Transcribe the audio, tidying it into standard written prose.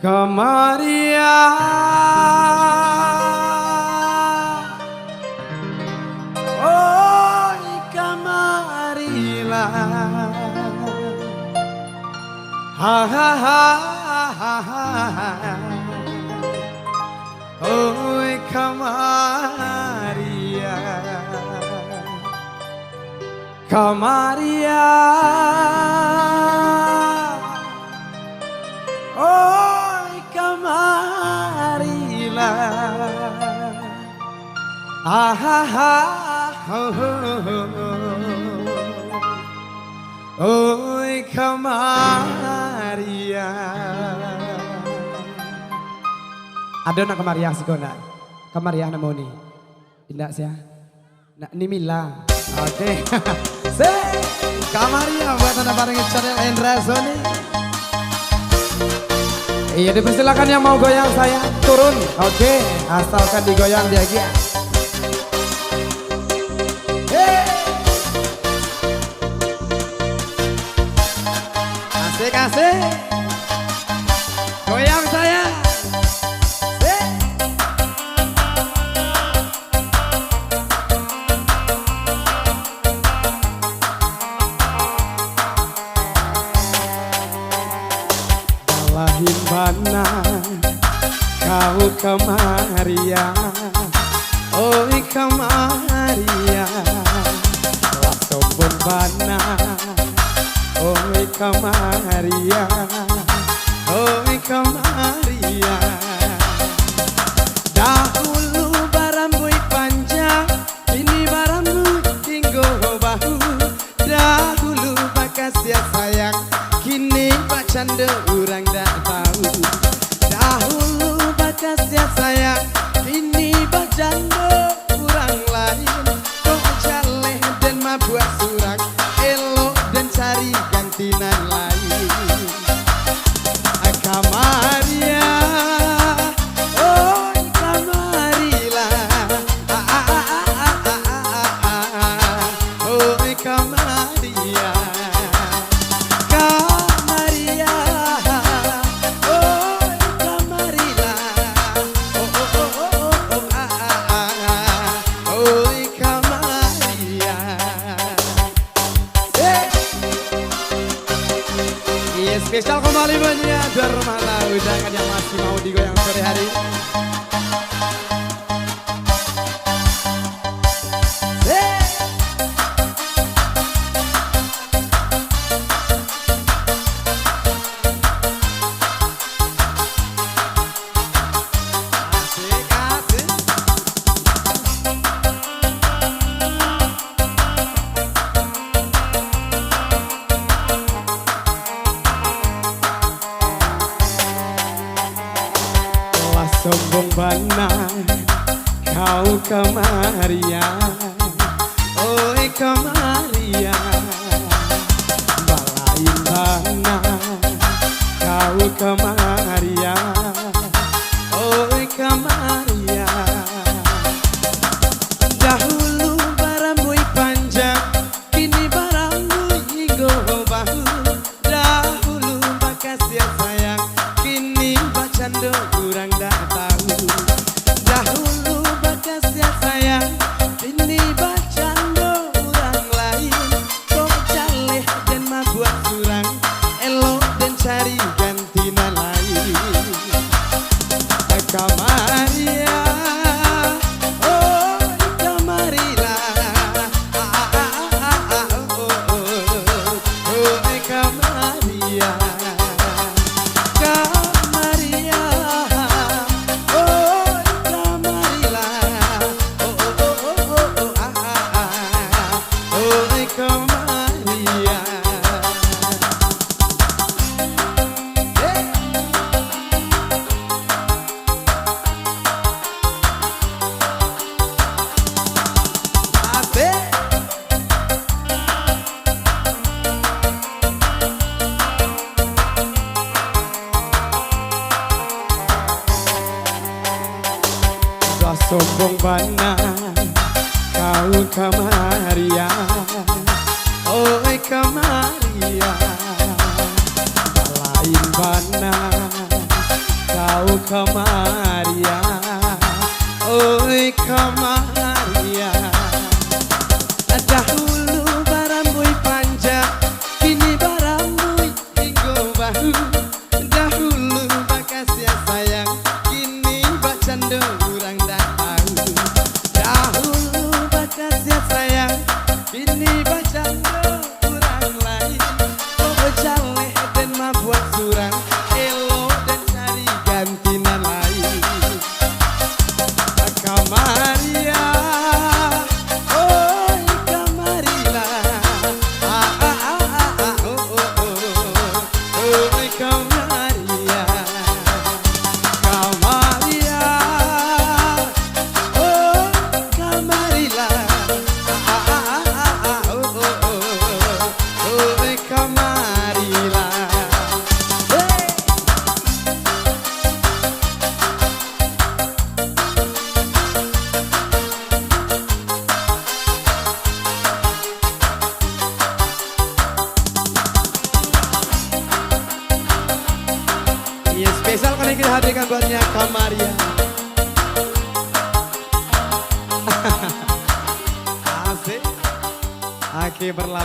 Kemarilah, oh kemarilah, ha ha ha ha ha, oh kemarilah, kemarilah, oh kemarilah, ah ah ah, oh, oh kemariah. Ada nak kemariah segona, kemariah namoni, tidak sih ya, nak ni Mila, oke, se kemariah buat anda bareng channel Endra Sony. Iya dipersilakan yang mau goyang saya turun, oke, asalkan digoyang bahagia. Asik asik, goyang saya. Himbana kau kemariah, oh kemariah, sombong bana, oh kemariah, oh kemariah. Dahulu barambui panjang, kini barambui tinggal bahu. Dahulu bakas ya sayang, kini bacanda orang dah tahu. Dahulu bakas ya sayang, kini bacanda orang lain. Kau jaleh dan mabuat surang, elok dan cari gantinan lain. Kemariah, oh kemarilah, oh kemariah. Spesial kembali banyak Dermala undangan yang masih mau digoyang sore hari ini. Sombong bana kau kemariah, oh kemariah. Balain bana kau kemariah, oh kemariah. Dahulu barambui panjang, kini barambui hingga bahu. Dahulu bakas ya sayang, kini bacanda kurang dah tahu. Dahulu bakas ya sayang, kini bacanda orang lain. Kau jaleh dan mabuat surang, elok dan cari gantinan lain. Kemariah, oh kemarilah, oh kemariah. Sombong bana kau kemariah, oh kemariah. Balain bana Kamaria, oi Kamaria. Dahulu barambui panjang, kini barambui tinggo bahu. Dahulu bakasih sayang, kini bacando urang dah tahu. Dahulu bakasih sayang, kini bacando urang lain. Oh jaleh dan mabuat surang, elo dan cari gantinan lain. Kamaria, oi Kamarila, oi Kamaria, Kamaria, oi Kamarila, oi Kamarila. Iya, spesial kali kita hadirkan buatnya Kamaria. Asik. Oke, berlalu.